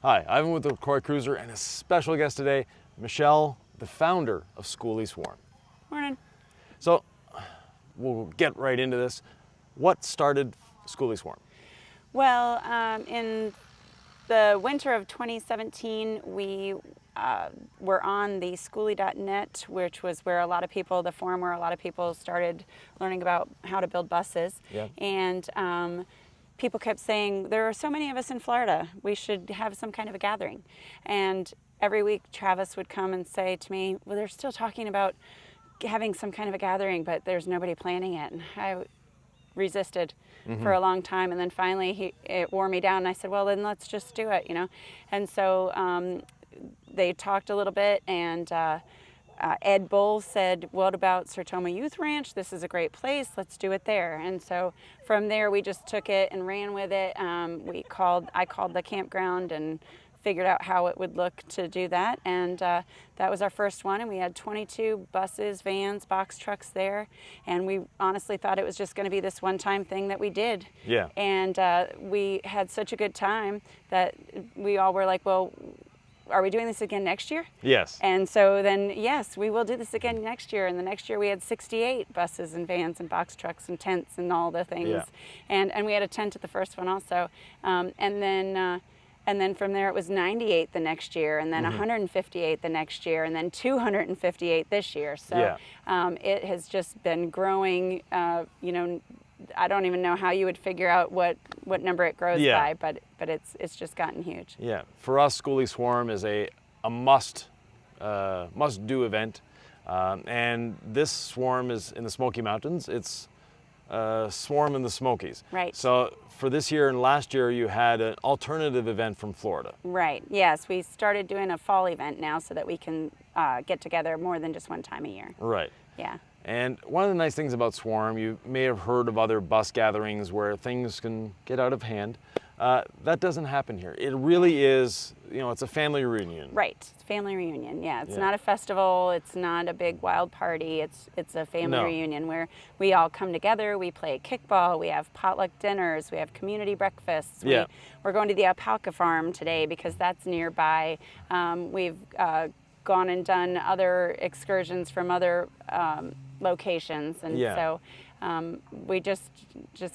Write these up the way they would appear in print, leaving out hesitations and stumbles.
Hi, I'm with the Lacroix Cruiser and a special guest today, Michelle, the founder of Skoolie Swarm. Morning. So, we'll get right into this. What started Skoolie Swarm? Well, in the winter of 2017, we were on the Skoolie.net, which was where a lot of people, the forum where a lot of people started learning about how to build buses. Yeah. And people kept saying, there are so many of us in Florida, we should have some kind of a gathering. And every week Travis would come and say to me, well, they're still talking about having some kind of a gathering, but there's nobody planning it. And I resisted for a long time, and then finally it wore me down, and I said, well, then let's just do it, you know. And so they talked a little bit, and Ed Bull said, what about Sertoma Youth Ranch? This is a great place, let's do it there. And so from there we just took it and ran with it. I called the campground and figured out how it would look to do that, and that was our first one, and we had 22 buses, vans, box trucks there, and we honestly thought it was just going to be this one-time thing that we did. Yeah. And we had such a good time that we all were like, well, are we doing this again next year? Yes. And so then, yes, we will do this again next year. And the next year we had 68 buses and vans and box trucks and tents and all the things. Yeah. And we had a tent at the first one also. And then from there it was 98 the next year, and then 158 the next year, and then 258 this year. So it has just been growing. I don't even know how you would figure out what number it grows by, but it's just gotten huge. Yeah. For us, Skoolie Swarm is a must do event, and this swarm is in the Smoky Mountains. It's Swarm in the Smokies. Right. So for this year and last year, you had an alternative event from Florida. Right. Yes, we started doing a fall event now so that we can get together more than just one time a year. Right. Yeah. And one of the nice things about Swarm, you may have heard of other bus gatherings where things can get out of hand. That doesn't happen here. It really is, it's a family reunion. Right, it's a family reunion. Yeah, it's not a festival. It's not a big wild party. It's a family reunion where we all come together. We play kickball. We have potluck dinners. We have community breakfasts. Yeah. We're going to the alpaca farm today because that's nearby. We've gone and done other excursions from other locations, and so we just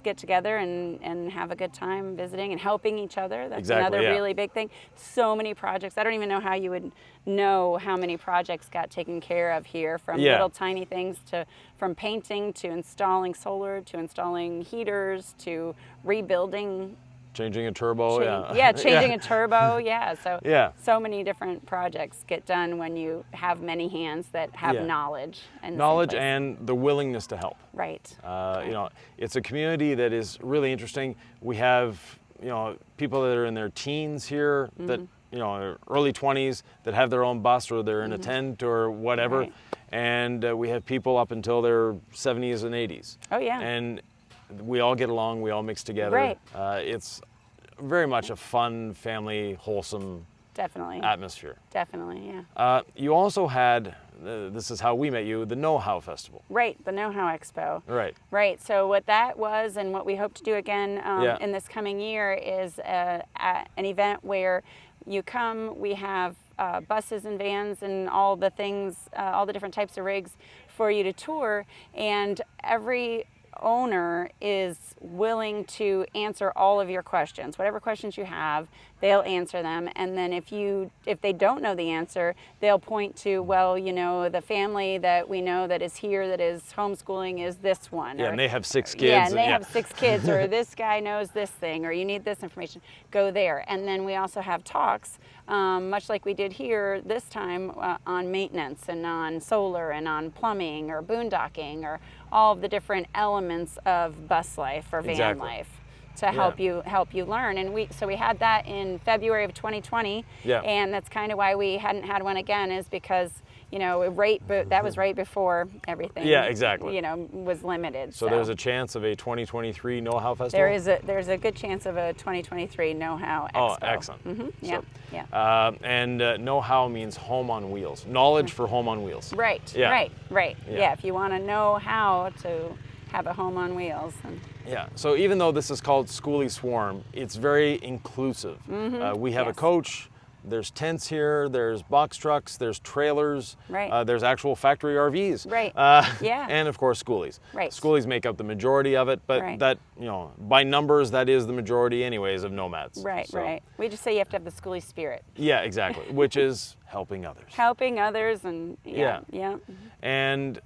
get together and have a good time visiting and helping each other. That's another really big thing. So many projects. I don't even know how you would know how many projects got taken care of here, from little tiny things from painting to installing solar to installing heaters to rebuilding. Changing a turbo, changing a turbo, So many different projects get done when you have many hands that have knowledge. And the willingness to help. Right. It's a community that is really interesting. We have, people that are in their teens here that, early 20s that have their own bus, or they're in a tent or whatever. Right. And we have people up until their 70s and 80s. Oh, yeah. And we all get along, we all mix together. Right. It's very much a fun, family, wholesome atmosphere. Definitely, yeah. You also had, this is how we met you, the Know How Festival. Right, the Know How Expo. Right. Right, so what that was and what we hope to do again in this coming year is an event where you come, we have buses and vans and all the things, all the different types of rigs for you to tour, and every owner is willing to answer all of your questions. Whatever questions you have, they'll answer them. And then if they don't know the answer, they'll point to, well, the family that we know that is here that is homeschooling is this one. Yeah, and they have 6 kids. Yeah, and they have 6 kids, or this guy knows this thing, or you need this information, go there. And then we also have talks, much like we did here this time, on maintenance and on solar and on plumbing or boondocking, or all of the different elements of bus life or van life to help you learn. And we had that in February of 2020, and that's kind of why we hadn't had one again, is because that was right before everything was limited. So there's a chance of a 2023 Know How Festival? There's a good chance of a 2023 Know How Expo. Oh, excellent. Mm-hmm. And Know How means home on wheels. Knowledge for home on wheels. Right. Yeah, if you want to know how to have a home on wheels. And Yeah, so even though this is called Skoolie Swarm, it's very inclusive. We have a Yes. coach, there's tents here, there's box trucks, there's trailers, Right. there's actual factory RVs. Right. Yeah. And of course, schoolies. Right. Schoolies make up the majority of it, but Right. that, by numbers, that is the majority anyways of nomads. Right, So, right. We just say you have to have the schoolie spirit. Yeah, exactly, which is helping others. Helping others and Yeah. yeah. And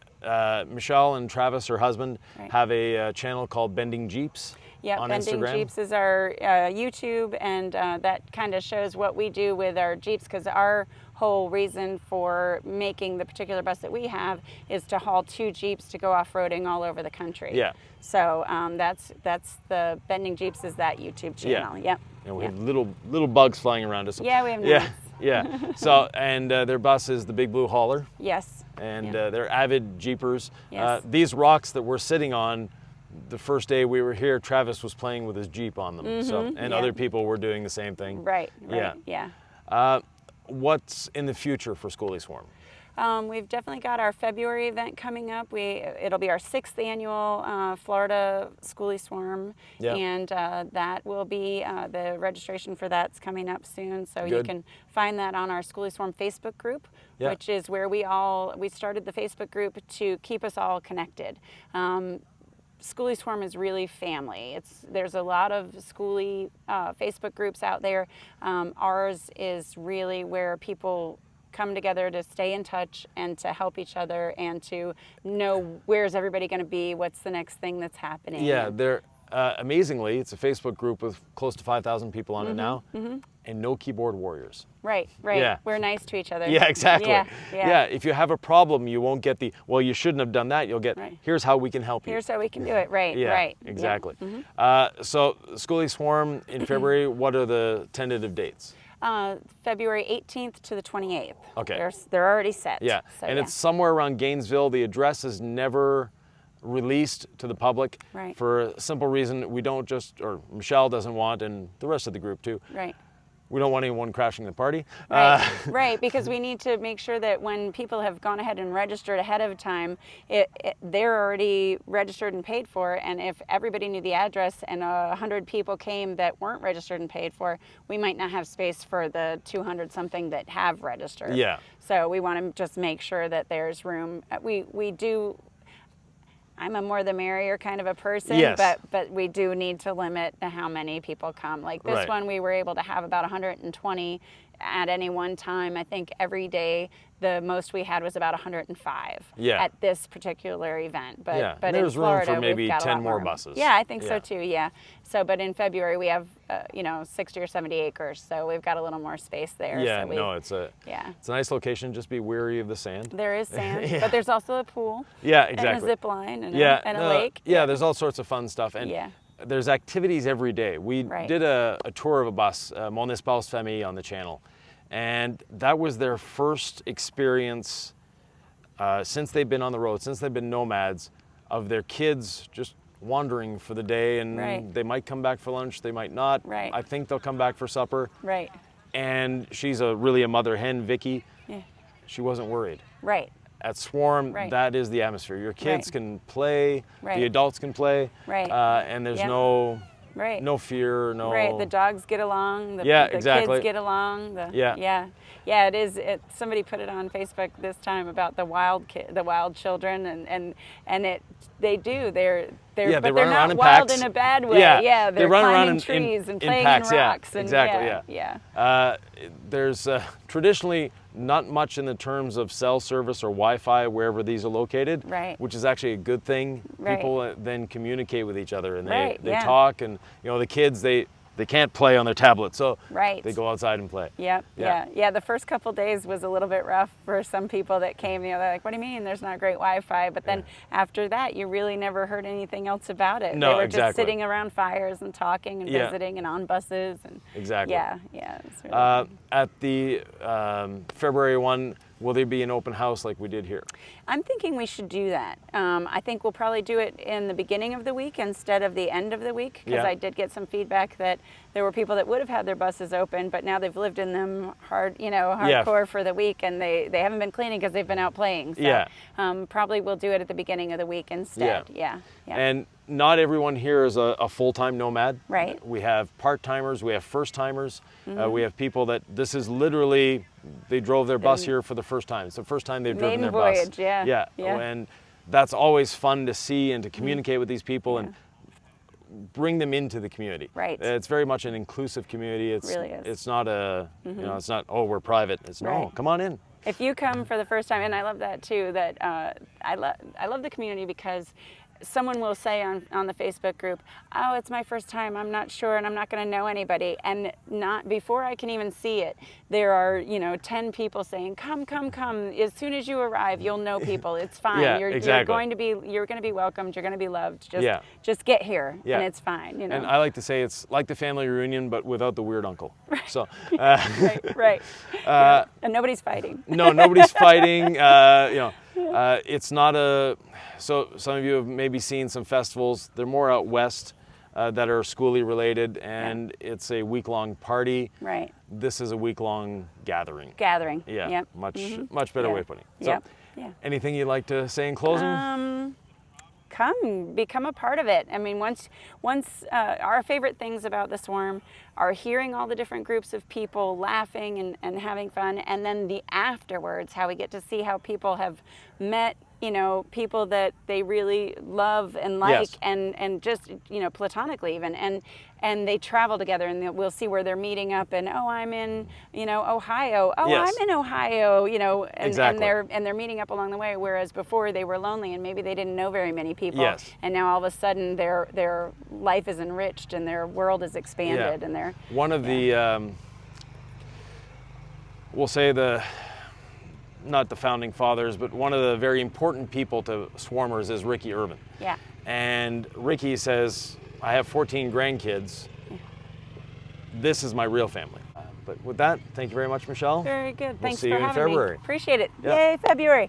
Michelle and Travis, her husband, Right. have a channel called Bending Jeeps Yeah, on Bending Instagram. Jeeps is our YouTube, and that kind of shows what we do with our Jeeps, because our whole reason for making the particular bus that we have is to haul 2 Jeeps to go off-roading all over the country. Yeah. So that's the Bending Jeeps is that YouTube channel. Yeah. Yep. And we Yep. have little bugs flying around us. Yeah, we have Yeah, gnats. yeah. So, and their bus is the Big Blue Hauler, Yes. and Yeah. they're avid Jeepers. Yes. These rocks that we're sitting on, the first day we were here, Travis was playing with his Jeep on them. So, and yeah. other people were doing the same thing. Right. Yeah. Yeah. What's in the future for Skoolie Swarm? We've definitely got our February event coming up. It'll be our 6th annual Florida Skoolie Swarm, Yeah. and that will be the registration for that's coming up soon. So you Good. can find that on our Skoolie Swarm Facebook group, Yeah. which is where we started the Facebook group to keep us all connected. Skoolie Swarm is really family. There's a lot of Skoolie Facebook groups out there. Ours is really where people come together to stay in touch and to help each other and to know where's everybody going to be, what's the next thing that's happening. Yeah, they're amazingly, it's a Facebook group with close to 5,000 people on it now, and no keyboard warriors. Right. Yeah. We're nice to each other. Yeah, exactly. Yeah. If you have a problem, you won't get well, you shouldn't have done that. You'll get, Right. here's how we can help you. Here's how we can do it. Right. Yeah, Right. exactly. Yeah. So, Skoolie Swarm in February, what are the tentative dates? February 18th to the 28th. Okay. They're already set. Yeah, So, and it's somewhere around Gainesville. The address is never released to the public Right. for a simple reason. We don't or Michelle doesn't want, and the rest of the group too, Right. we don't want anyone crashing the party. Right, right, because we need to make sure that when people have gone ahead and registered ahead of time, they're already registered and paid for, and if everybody knew the address and 100 people came that weren't registered and paid for, we might not have space for the 200 something that have registered. Yeah. So we want to just make sure that there's room. We do. I'm a more the merrier kind of a person, Yes. but we do need to limit how many people come. Like this Right. one, we were able to have about 120 at any one time. I think every day the most we had was about 105 Yeah. at this particular event. But Yeah, but there's in room Florida, for maybe we've got a 10 lot more buses. Yeah, I think Yeah. so too. Yeah. So, but in February we have 60 or 70 acres, so we've got a little more space there. Yeah, so it's a yeah. it's a nice location. Just be wary of the sand. There is sand, Yeah. but there's also a pool. Yeah, And a exactly. zip line and Yeah, a lake. Yeah, there's all sorts of fun stuff, and Yeah. there's activities every day. We Right. did a tour of a bus, Mon Espace Famille on the channel, and that was their first experience since they've been on the road, since they've been nomads, of their kids just wandering for the day, and Right. they might come back for lunch, they might not. Right. I think they'll come back for supper. Right. And she's really a mother hen, Vicky. Yeah. She wasn't worried. Right. At Swarm, Right. that is the atmosphere. Your kids Right. can play, Right. the adults can play, Right. and there's Yep. no Right. fear, no. Right. The dogs get along. The exactly. kids get along. Yeah. Yeah. It is. Somebody put it on Facebook this time about the wild children, and they do. They're Yeah, they but they're run around not in wild packs. in a bad way. Yeah, They're they run around climbing in trees and in playing packs, in yeah, rocks. And exactly, yeah. There's traditionally not much in the terms of cell service or Wi-Fi wherever these are located, Right. which is actually a good thing. Right. People then communicate with each other, and Right, they yeah. talk, and the kids they can't play on their tablet, so Right. they go outside and play. Yep. Yeah. Yeah. The first couple days was a little bit rough for some people that came. They're like, "What do you mean? There's not great Wi-Fi?" But then after that, you really never heard anything else about it. No, they were exactly. just sitting around fires and talking and Yeah. visiting and on buses and Exactly. Yeah. It's really At the February one, will there be an open house like we did here? I'm thinking we should do that. I think we'll probably do it in the beginning of the week instead of the end of the week, because Yeah. I did get some feedback that there were people that would have had their buses open, but now they've lived in them hardcore for the week, and they haven't been cleaning because they've been out playing. So Yeah. probably we'll do it at the beginning of the week instead. Yeah. And not everyone here is a full-time nomad. Right. We have part-timers, we have first-timers, we have people that this is literally, they drove their bus here for the first time. It's the first time they've driven their Maiden bus. voyage, yeah. And that's always fun to see and to communicate with these people and bring them into the community. Right. It's very much an inclusive community. It's really is. It's not it's not, oh, we're private. It's no, Right. come on in. If you come for the first time, and I love that too, that I love the community, because someone will say on the Facebook group, oh, it's my first time, I'm not sure, and I'm not going to know anybody. And not before I can even see it, there are 10 people saying, come. As soon as you arrive, you'll know people. It's fine. Yeah, you're exactly. You're going to be welcomed. You're going to be loved. Yeah. Just get here, Yeah. and it's fine. And I like to say it's like the family reunion, but without the weird uncle. So. Right. Yeah. And nobody's fighting. No, nobody's fighting. It's not a. So some of you have maybe seen some festivals. They're more out west that are Skoolie related, and it's a week-long party. Right. This is a week-long gathering. Yeah. Yep. Much better way of putting it. So, Yep. Yeah. anything you'd like to say in closing? Become a part of it. I mean, once our favorite things about the Swarm are hearing all the different groups of people laughing and having fun, and then the afterwards, how we get to see how people have met, people that they really love and like, Yes. and just, platonically even, and they travel together, and we'll see where they're meeting up, and I'm in, Ohio. Oh, Yes. I'm in Ohio, and Exactly. they're meeting up along the way, whereas before they were lonely and maybe they didn't know very many people. Yes. And now all of a sudden their life is enriched and their world is expanded, and they're One of the, we'll say not the founding fathers, but one of the very important people to Swarmers is Ricky Irvin. Yeah. And Ricky says, I have 14 grandkids. This is my real family. But with that, thank you very much, Michelle. Very good. We'll Thanks see for you in having February. me. Appreciate it. Yeah. Yay, February.